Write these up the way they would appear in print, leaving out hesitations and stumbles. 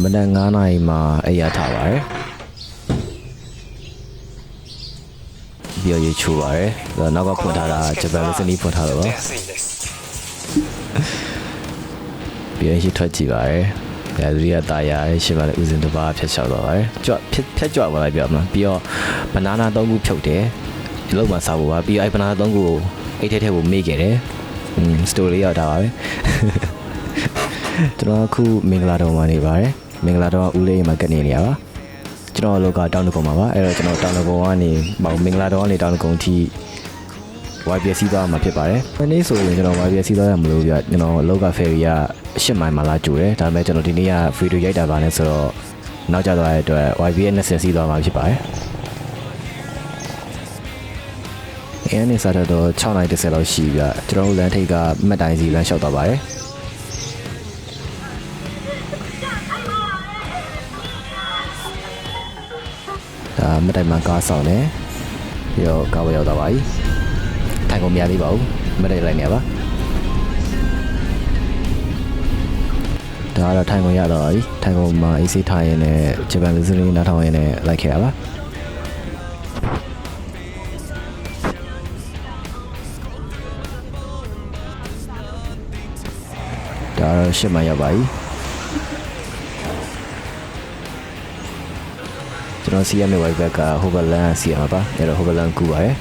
မနက်9 နာရီမှာအိယာထားပါတယ်ပြီးတော့ရေချိုးပါတယ်နောက်ကဖွင့်ထားတာဂျပန်စနီးဖွင့်ထားတော့ပြီးရင်ရှိထွက်ကြည့်ပါတယ်ဒါလူတွေကတာယာရှင်းပါလေဦးစင်တစ်ပါးဖြတ်လျှောက်တော့ပါတယ်ကြွဖြတ်ကြွပါလိုက်ပြမလားပြီးတော့ဘနာနာ3ခုဖြုတ်တယ်ဒီလောက်မှစားဖို့ပါပြီးတော့ဘနာနာ3ခုကိုအိတ်ထဲကိုမေ့ခဲ့တယ်စတိုရီရောက်တာပါပဲကျွန်တော်အခုမင်္ဂလာတော်မှာနေပါတယ်မင်္ဂလာတော်ဦးလေးမှာကနေနေရပါကျွန်တော်လောကတောင်းတကုံမှာပါအဲ့တော့ကျွန်တော်တောင်းတကုံကနေမင်္ဂလာတော်ကနေတောင်းတကုံထိ YBS စီးသွားမှာဖြစ်ပါတယ်ဒီနေ့ဆိုရင်ကျွန်တော် YBS စီးသွားရမလို့ပြကျွန်တော်လောက ferry က8မိုင်မှာလာကြိုတယ်ဒါပေမဲ့ကျွန်တော်ဒီနေ့က free to ရိုက်တာပါနဲ့ဆိုတော့နောက်ကျသွားတဲ့အတွက် YBS နဲ့ဆင်စီးသွားမှာဖြစ်ပါတယ်အဲ့ဒီစားတော့6နိုင်30လောက်ရှိပြကျွန်တော်လမ်းထိပ်ကမှတ်တိုင်းစီလမ်းလျှောက်သွားပါတယ်ဒါမှတ်တိုင်းမှာကားဆောင်တယ်ပြီးတော့ကားဝယ်ရောက်သွားပါပြီထိုင်ကုန်မရသေးပါဘူးမှတ်တိုင်းလိုက်နေပါဒါကတော့ထိုင်ကုန်ရတော့ပြီထိုင်ကုန်မှာ AC ထားရင်လည်းဂျပန်လူစင်းနားထောင်ရင်လည်းလိုက်ခဲ့ရပါဒါတော့ရှစ်မှရောက်ပါပြီကျွန်တော်စီရမယ့် wifi ကဟိုဘလန်စီရမှာပါအဲ့တော့ဟိုဘလန်ကူပါရယ်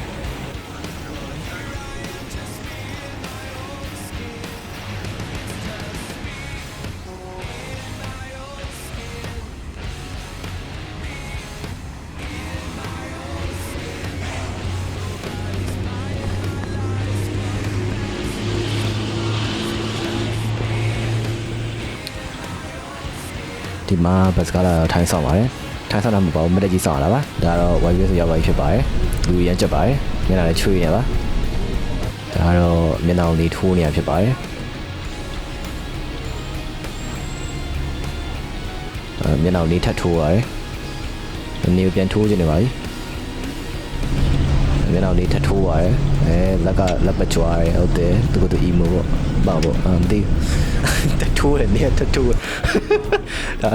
ဒီမှာဘတ်စကားလာထိုင်းဆောင်ပါတယ်ထိုင်းဆောင်တာမပေါ့မတက်ကြီးဆောင်လာပါဒါတော့ wifi ဆိုရောက်ပါဖြစ်ပါတယ်လူရမ်းချက်ပါတယ်မျက်နှာလည်းချွေးနေပါဒါတော့မျက်နှာလေးထိုးနေရဖြစ်ပါတယ်မျက်နှာလေးထပ်ထိုးပါတယ်နေပြန်ထိုးခြင်းနေပါပြီမျက်နှာလေးထပ်ထိုးပါတယ်လက်ပကြွားတယ်ဟုတ်တယ်သူကသူ emo ပေါ့မသိတထိုးတယ်နေတထိုးဒါ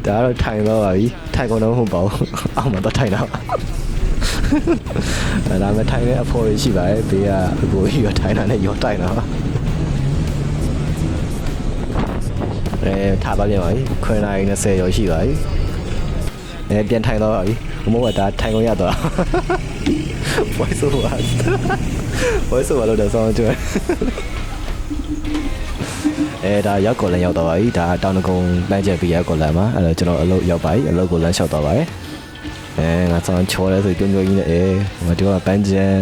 တော့ထိုင်တော့ပါပြီထိုင်ကုန်တော့မဟုတ်ပါဘူးအောက်မှာတော့ထိုင်တော့ဒါမှထိုင်တဲ့အဖော်ရှိပါတယ်ဘေးကအကိုကြီးကထိုင်တာနဲ့ရောတိုင်တော့ထားပါပြန်ပါပြီ9:20ရောရှိပါပြီပြန်ထိုင်တော့ပါပြီဘမိုးကဒါထိုင်ကုန်ရတော့ voice over လို့တော့ဆောင်းကျွဲဒါရောက်ကော်လန်ရောက်တော့ပါပြီဒါတောင်တကုံပန်းချက်ပြီးရောက်ကော်လန်မှာအဲ့တော့ကျွန်တော်အလုပ်ရောက်ပါပြီအလုပ်ကိုလမ်းလျှောက်တော့ပါတယ်ငါဆောင်းချော်လဲဆိုပြုံးပြုံးကြီးနဲ့ငါတို့ကပန်းချက်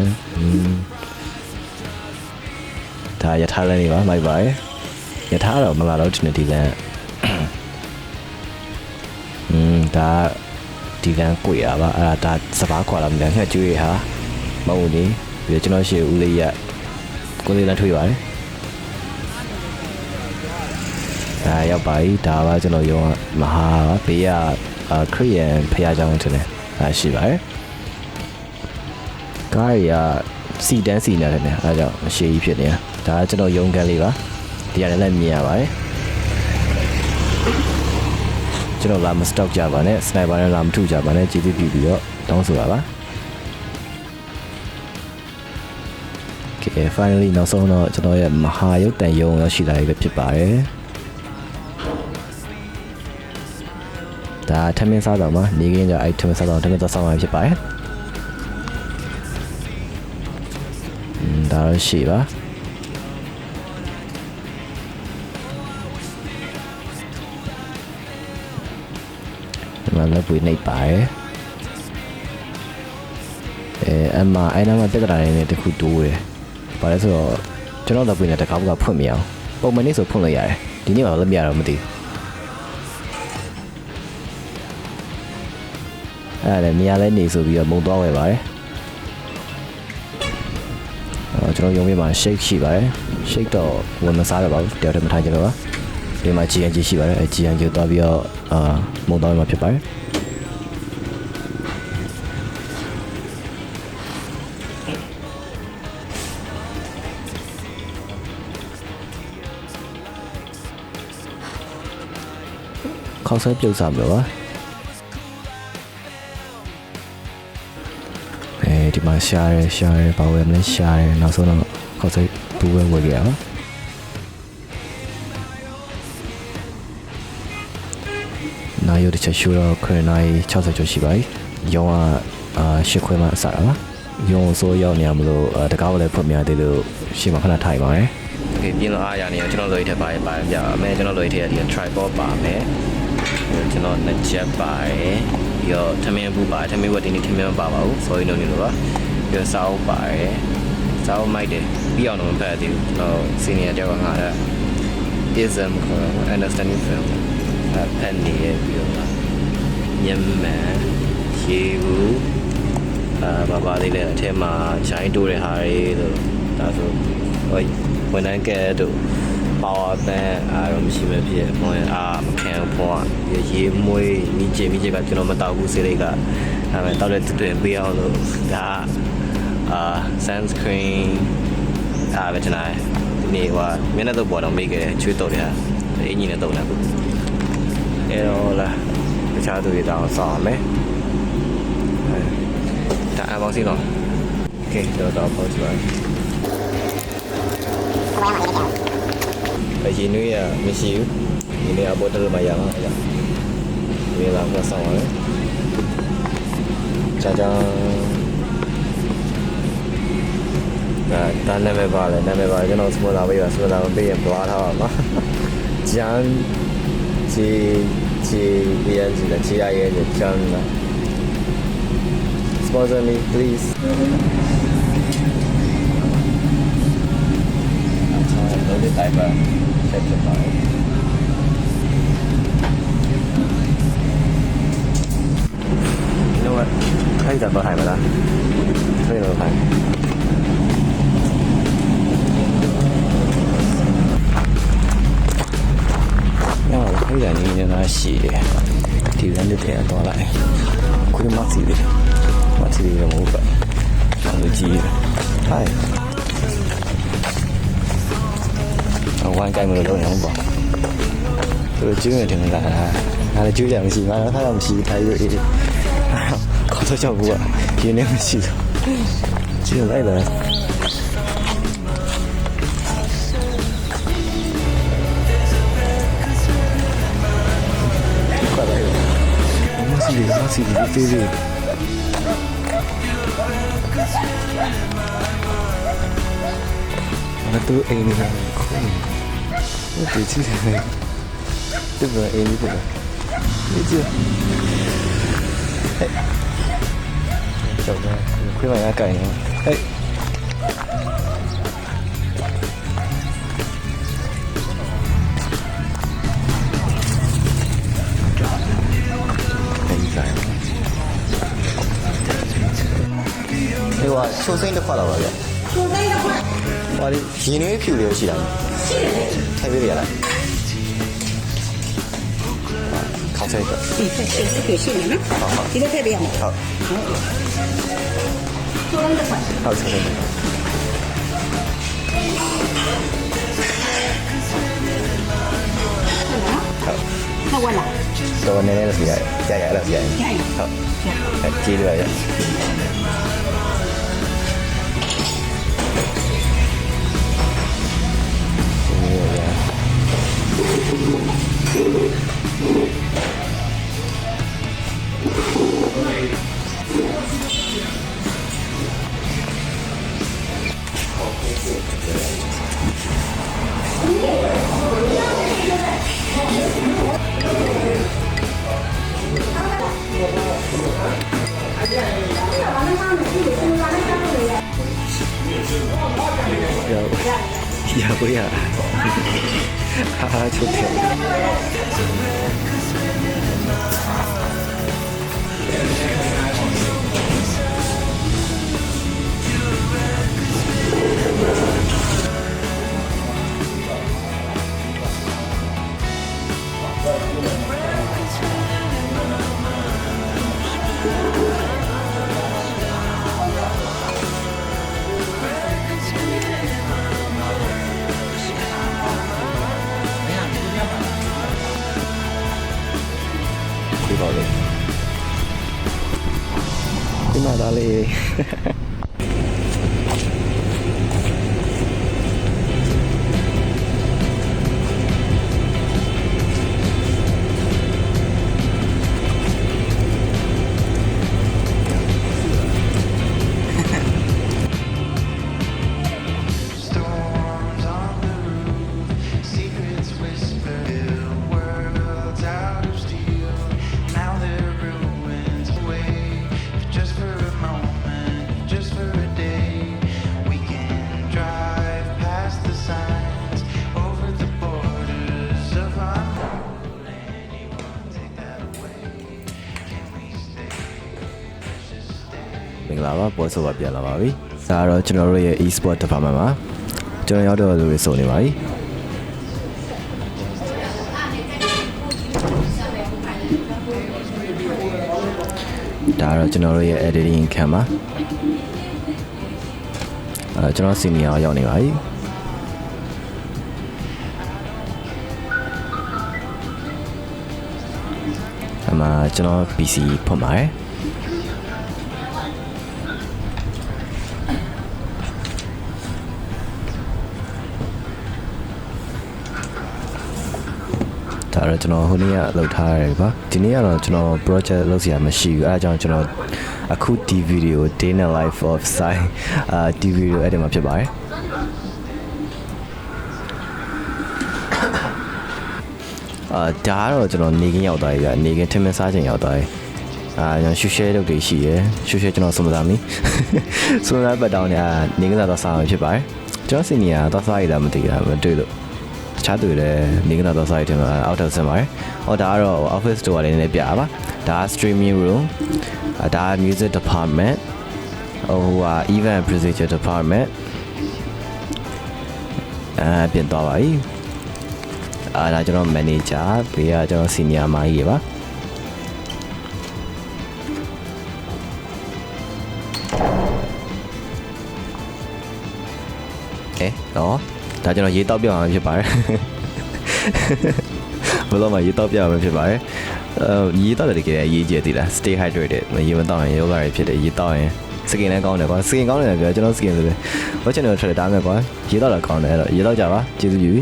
ဒါရထားလဲနေပါလိုက်ပါရထားတော့မလာတော့ဒီလမ်းဒါဒီလမ်းကိုရပါအဲ့ဒါစပားခွာလာမြန်ငှက်ကျွေးဟာမဟုတ်ဘူးပြီးကျွန်တော်ရှေ့ဦးလေးရကိုလေးလမ်းထွေးပါတယ်ဒါရောက်ပါပြီဒါပါကျွန်တော်ရောမဟာဘေးကခရီးယန်ဖျားကြောင်းထင်တယ်ဒါရှိပါတယ်ကားရစီတန်းစီနေတယ်အဲဒါကြောင့်အရှိကြီးဖြစ်နေတာဒါကျွန်တော်ရုံးကန်းလေးပါဒီကလည်းမြင်ရပါတယ်ကျွန်တော်လာမစတော့ကြပါနဲ့စနိုက်ပါနဲ့လာမထုကြပါနဲ့ကြည်ပြီးပြီးတော့တောင်းဆိုတာပါOkay, finally နောက်ဆုံးတော့ကျွန်တော်ရဲ့မဟာရုပ်တန်ရုံရောက်ရှိလာပြီဖြစ်ပါတယ်ဒါထမင်းစားတော့မှာနေကင်းကြအဲ့ထမင်းစားတော့ထမင်းတော့ဆောင်းမှာဖြစ်ပါတယ်ဒါတော့ရှိပါဒီမှာလည်းပွေနေပါတယ်အမအဲ့နာမှာပြဿနာနေတခုတိုးတယ်ဘာလဲဆိုတော့ကျွန်တော်တော့ပွေနေတကားကဖွင့်မရအောင်ပုံမှန်နေ့ဆိုဖွင့်လို့ရတယ်ဒီနေ့တော့လည်းမရတော့မသိအဲ့ဒါနေရာလဲနေဆိုပြီးတော့မုံသွားဝယ်ပါတယ်ကျွန်တော်ရုံးပြမှာ shake ရှိပါတယ် shake တော့ဝင်မစားရပါဘူးတယောက်တည်းမထားကြတော့ပါဒီမှာ GNG ရှိပါတယ်အဲ GNG ကိုသွားပြီးတော့မုံသွားမှာဖြစ်ပါတယ် ခောက်ဆွဲပြုတ်စားမလို့ပါဒီမှာရှားရဲဘာဝယ်မလဲရှားရဲနောက်ဆုံးတော့ခောက်ဆွဲဘူးပဲဝယ်ခဲ့ရပါနာယိုတစ်ချက်ရှိုးတော့ခရနိုင်60ကျော်ရှိပါပြီရောင်းက10ခွဲမှအစားတာပါရုံဆိုးရောက်နေရမလို့တကားလည်းဖွင့်ပြသေးလို့ရှေ့မှာခဏထိုင်ပါမယ်โอเคပြင်းလို့အားရနေရကျွန်တော်လိုရထက်ပါပြမယ်ကျွန်တော်လိုရထက်ဒီ tripod ပါမယ်ကျွန်တော်နှစ်ချက်ပါတယ်ပြီးတော့ထမင်းဘူးပါထမင်းဝက်ဒီနေ့ထမင်းမပါပါဘူး sorry လို့နေလို့ပါပြီးတော့စာအုပ်ပါတယ်စာအုပ်မိုက်တယ်ပြီးအောင်တော့မဖတ်သေးဘူးကျွန်တော် senior ကြောက်ကငါတဲ့ ism ခေါ် understanding film ဖတ်နေရပြီးတော့မြန်မာရေဘူးဘာလေးလဲအထက်မှာဂျိုင်းတိုးတဲ့ဟာတွေလို့ဒါဆိုဝန်ထမ်းကဲတို့ပါဝါဘန်အားတော့မရှိမဖြစ်ဘုံမခံဘူးရေမွေးမိချေကကျွန်တော်မတောက်ဘူးစေးလေးကဒါပေမဲ့တောက်တဲ့တွေ့ပေးအောင်လို့ဒါsunscreen ပဲကျွန်တော်နေမျက်နှာတော့ပေါ်တော့မိခဲ့ချွေးတော့တယ်အင်ဂျင်နဲ့တော့လာဘူးအဲ့တော့လာတခြားသူတွေတောင်းဆောင်မယ်ဒါအပေါင်းစီတော့โอเคတော့ပေါ့ကြည့်ပါရေနွေးရမရှိဘူးဒီနေ့အပေါ်တော့မရအောင်အဲ့ဒါဒီလာကဆောင်းရတယ်ကြာဒါနာမည်ပါလေနာမည်ပါကျွန်တော်စမလာပေးရစမလာပေးရပွားထားပါမှာဂျန်ဂျီဒီရန်ဂျီချီရရဲ့ဂျန်လား sponsor me please တော့ဒီတိုင်းပါဆက်ကြပါနော်ခိုင်းတာပါဟိုင်မလားခိုင်းတော့ခိုင်းခိုင်းတယ်နေနေတာရှိတယ်ဒီလမ်းတွေထဲတော့လိုက်ခွေးမစီတယ်မစီတယ်မဟုတ်ပါဘူးကြည့်ဟိုင်ဝိုင်းကိုင်မလို့လုံးရအောင်ပေါ့သူတို့ကျွေးနေတယ်မလားငါလည်းကျွေးကြမရှိငါလည်းထားတော့မရှိထိုင်လို့ခေါ်တော့ကြောက်ဘူးကဒီနေ့မရှိတော့ကျွေးလိုက်တယ်စီဒီတေးသေးမတူအိမ်နေတယ်ခေါင်းဒီချစ်နေတယ်ဘယ်အိမ်နေတယ်ဒီချစ်ဟဲ့ကျောင်းခွေးမရကိုင်ဟဲ့ချိုးစိမ့်တစ်ခွက်တော့ပါဗျချိုးစိမ့်တစ်ခွက်ဟောဒီရင်နွေးဖြူလေးရှိတာရှိတယ်ထိုင်ပေးရလားခောက်စိမ့်တော့ဒီရှိနေနော်ဒီလိုထည့်ပေးရမှာဟုတ်ချိုးစိမ့်တစ်ခွက်ဟုတ်ချိုးစိမ့်ဟုတ်ဝလာတော့နည်းနည်းလို့ပြရရအဲ့လိုပြရဟုတ်ကြည့်လို့ရYa voy a chutar. ဒီပေါ့လေဒီမှာဒါလေးမင်္ဂလာပါပွဲဆိုပါပြန်လာပါပြီဒါကတော့ကျွန်တော်တို့ရဲ့ e-sport department မှာကျွန်တော်ရောက်တော့လူတွေစုံနေပါပြီဒါကတော့ကျွန်တော်တို့ရဲ့ editing cam မှာကျွန်တော် senior ရောက်နေပါပြီအမှကျွန်တော် PC ဖွင့်ပါတယ်ဒါတော့ကျွန်တော်ဟိုနေ့ကလုပ်ထားရတယ်ပါဒီနေ့ကတော့ကျွန်တော် project လုပ်စရာမရှိဘူးအဲအကြောင်းကျွန်တော်အခုဒီ video day in life of Sai ဒီ video အဲ့ဒီမှာဖြစ်ပါတယ်ဒါကတော့ကျွန်တော်နေကင်းရောက်သွားပြီဗျနေကင်းထမင်းစားချိန်ရောက်သွားပြီကျွန်တော်ရှူရှဲလုပ်တွေရှိရယ်ရှူရှဲကျွန်တော်စုံစမ်းပြီစုံစမ်းပတ်တောင်းနေကင်းစားတော့စားမှာဖြစ်ပါတယ်ကျွန်တော်စီနီယာတော့စားရတာမသိတာမတွေ့လို့တခြားသူလည်းနေကတော့ site ထဲမှာအောက်ထပ်ဆင်ပါတယ်။ဒါကတော့ office store လေးနဲ့ပြပါပါ။ဒါ streaming room ဒါ music department event procedure department ပြင်သွားပါပြီ။ဒါကျွန်တော် manager ဘေးကကျွန်တော် senior မကြီးပါတော့ဒါကျွန်တော်ရေတောက်ပြအောင်ဖြစ်ပါတယ်ဘယ်လိုမှရေတောက်ပြအောင်ဖြစ်ပါတယ်ရေတောက်တယ်တကယ်ရေးကြည့်သေးလား stay hydrated ရေမတောက်ရင်ယောဂတွေဖြစ်တယ်ရေတောက်ရင်စကင်လည်းကောင်းတယ်ကွာစကင်ကောင်းတယ်ပြောကျွန်တော်စကင်ဆိုပဲဝက်ချန်နယ်ထက်တားမယ်ကွာရေတောက်တာကောင်းတယ်အဲ့တော့ရေတောက်ကြပါကျေးဇူးယူ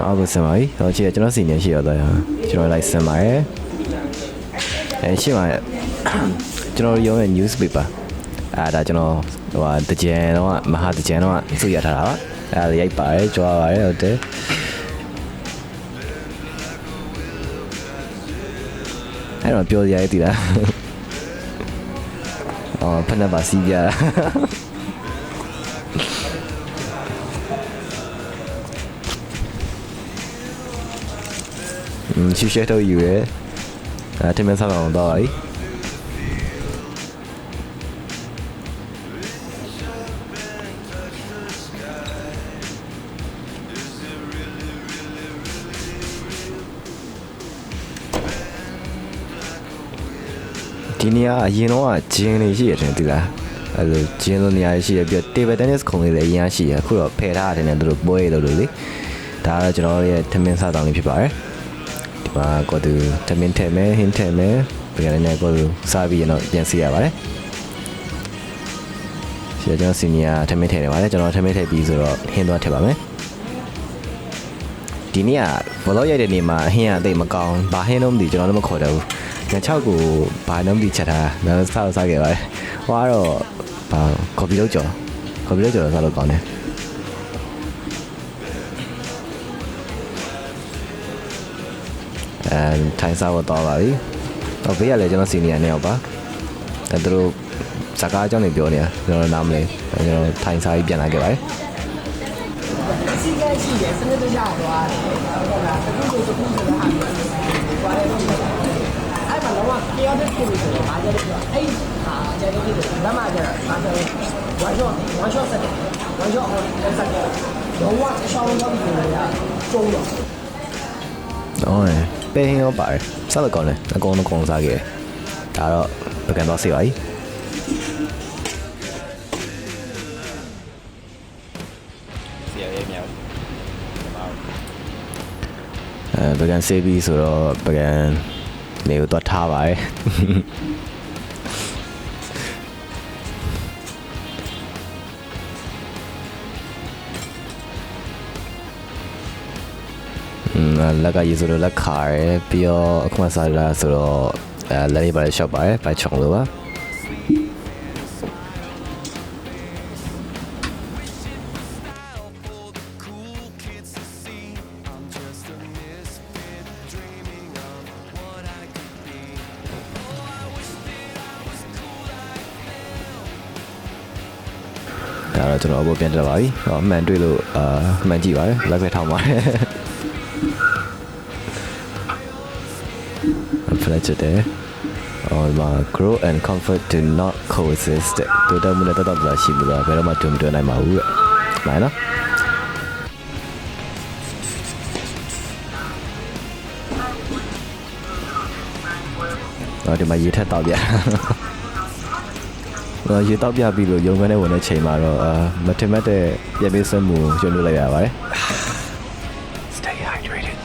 အောက်ကိုဆင်ပါပြီဟောချီကျွန်တော်စီနေရှိရတော့ကျွန်တော်လိုက်ဆင်ပါရယ်ရှိပါကျွန်တော်ရုံးရဲ့ newspaper ဒါကျွန်တော်တကြံတော့မဟာတကြံတော့စုရထားတာပါရိုက်ပါတယ်ကြွားပါတယ်ဟုတ်တယ်အဲ့တော့ပြောရရည်တည်လားဖက်နေပါစီးပြရှူရှဲတော့ယူရဲထမင်းစားအောင်တော့ပြီဒီနေရာအရင်တော့ဂျင်းလေးရှိရတယ်တူလားအဲ့လိုဂျင်းလိုနေရာရှိရပြီး table tennis ခုံလေးလည်းအရင်ရှိရအခုတော့ဖယ်ထားတယ်နဲ့တို့ပွဲရလို့လေဒါကတော့ကျွန်တော်ရဲ့ထမင်းစားတောင်းလေးဖြစ်ပါတယ်ဒီမှာကိုသူထမင်းထည့်မယ်ဟင်းထည့်မယ်ပြန်လည်းကိုသူစားပြီးတော့ပြန်စီရပါတယ်ရှိကျွန်တော် senior ထမင်းထည့်နေပါတယ်ကျွန်တော်ထမင်းထည့်ပြီးဆိုတော့ဟင်းသွားထည့်ပါမယ်ဒီနေ့ကဘလော့ရိုက်တဲ့နေ့မှာဟင်းအသိမကောင်းဘာဟင်းတော့မသိကျွန်တော်လည်းမခေါ်တော့ဘူးည6ကိုဘာနှုံးဒီချက်ထားတာလည်းစားခဲ့ပါတယ်ဟိုကတော့ဘာကော်ဖီလောက်ကြော်စားလို့ကောင်းတယ်ထိုင်စားတော့ပါပြီတော့ဘေးကလည်းကျွန်တော်စီနီယာနဲ့ရောက်ပါအဲသူတို့စကားအကြောင်းတွေပြောနေတာကျွန်တော်နားမလဲကျွန်တော်ထိုင်စားပြီးပြန်လာခဲ့ပါတယ်စီကရှိတယ်စနစ်တကျသွားတယ်ဟုတ်လားတခုဆိုတဲ့ဟာမျိုးသွားတယ်အဲ့မှာတော့ပြောတဲ့ပုံစံတွေအားကြတယ်ပြောအဲ့ဟာကြတယ်ဒီလမ်းမှာကြတာအားဆိုone shot ဆက်တယ် one shot ဟိုဆက်တယ်တော့ဝါရှောင်းရောက်ပြီးတော့ကျုံးတော့ပေးဟင်းရောပါတယ်စားလို့ကောင်းတယ်အကုန်စားခဲ့ဒါတော့ပကံတော့ဆေးပါ යි ဆေးရမြောက်ပကံဆေးပြီးဆိုတော့ပကံ နေကိုတော့ထားပါတယ် လက်ကရေးဆိုတော့လက်ခါရယ်ပြီးတော့အခုမှစားလာဆိုတော့လက်လေးပါရှော့ပါတယ်ပိုက်ချုံလို့ပါဒါတော့ကျွန်တော်အပေါ်ပြန်တက်ပါပြီ။မှန်တွေ့လို့မှန်ကြည့်ပါတယ်လက်ပဲထောင်းပါတယ်။ဖလက်ချတယ်။အော်မှာ grow and comfort do not coexist တိုးတက်မှုနဲ့တက်တော့ရှိဘူးလားဘယ်တော့မှတူမတွေ့နိုင်ပါဘူးတဲ့။မှန်နော်။ဒီမှာရေးထက်တော့ပြရေတောက်ပြပြီးလို့ရုံခန်းထဲဝင်တဲ့ချိန်မှာတော့မထင်မှတ်တဲ့ပြက်ပေးစမှုကျွန်းလို့လိုက်ရပါတယ် Stay hydrated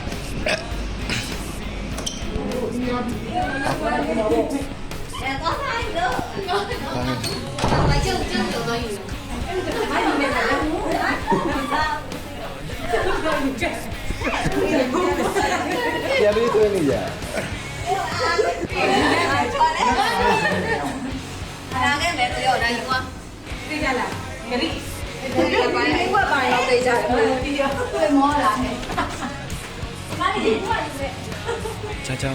ပြက်ပေးသွင်းနေကြ拿个没都有，那有吗？对家了，给你。我帮你对家，对么啦？妈的，我是。ချာချာ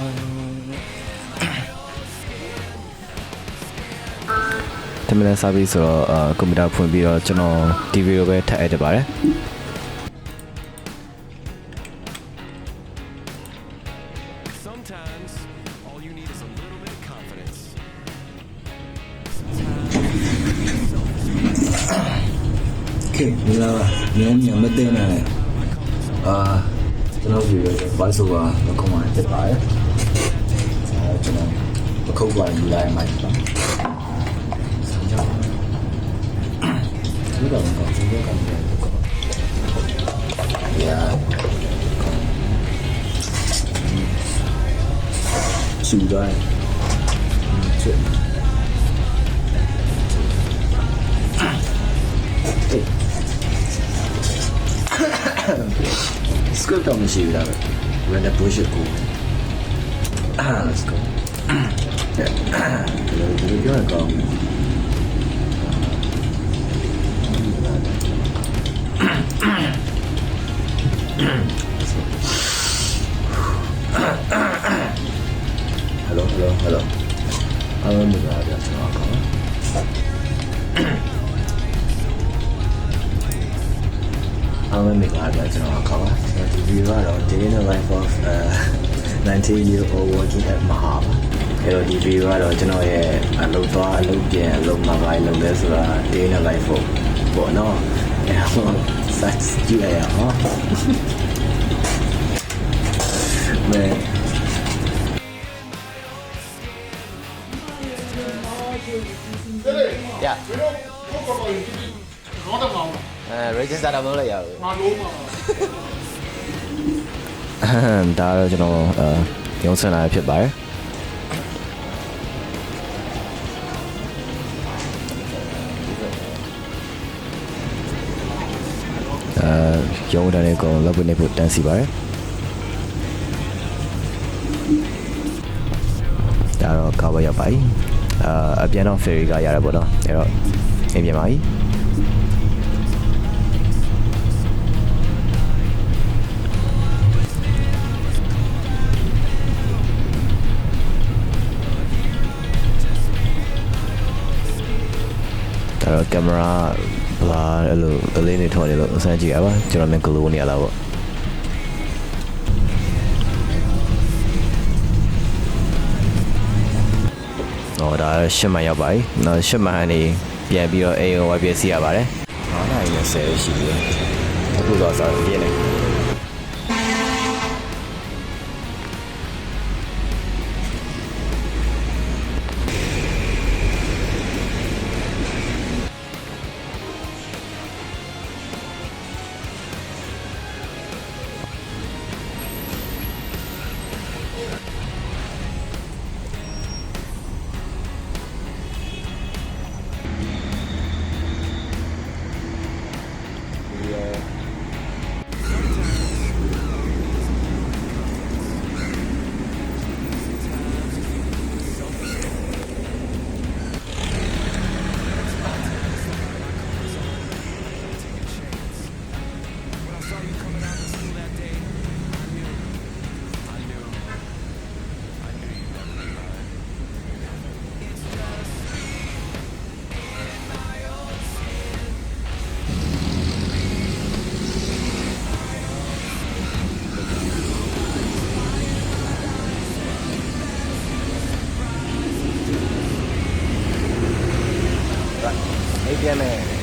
တမန်စာပြီးဆိုတော့ကွန်ပျူတာဖွင့်ပြီးတော့ကျွန်တော် TV ကိုပဲထပ်အပ်တက်ပါတယ်Okay, mula ni yang betul ni.ကျွန်တော်ဒီဘိုက်ဆိုကခုံးမှာတက်ပါတယ်ကျွန်တော်အခုတ်သွားယူလိုက်မှပါဆက်ကြအောင်ဒီတော့ကောင်းတယ်ကောင်းတယ်ရာရှူတိုင်းချက် script တော့မရှိဘူးလားပဲ random bullshit ကို let's go ဒီလိုပြောရကောင်းhello hello အားလုံးမင်္ဂလာပါကျွန်တော်ကောင်းအားလုံးမင်္ဂလာပါကျွန်တော်ခေါ်ပါဒီ view ကတော့ day in the life of 19-year-old working at Mahaba အဲ့တော့ဒီ view ကတော့ကျွန်တော်ရဲ့အလုပ်သွားအလုပ်ပြန်အလုပ်မှာပါလုပ်လဲဆိုတာ day in the life of ပေါ့နော်အဲ့တော့ sex ကြည့်ရအောင်မဲရregister တော့မလုပ်ရဘူးငါလုံးပါဒါတော့ကျွန်တော်ရုံးစင်လာဖြစ်ပါတယ်ရုံးတန်းလေးကိုလောက်နေဖို့တန်းစီပါတယ်ဒါတော့ကာဝယ်ရောက်ပါပြီအပြန်တော့ ferry ကရရပေါ့နော်အဲ့တော့အိမ်ပြန်ပါပြီကင်မရာဘလာအဲ့လိုအလေးနေထော်နေလို့စမ်းကြည့်ရပါကျွန်တော်မြန်ဂလိုးနေရလားပေါ့ဟောဒါရှစ်မှန်ရောက်ပါပြီနောက်ရှစ်မှန်ကနေပြန်ပြီးတော့ AOY ပြည့်စီရပါတယ်9နိုင်နဲ့10ရှိပြီအခုတော့စားပြည့်နေ ပြန်မယ်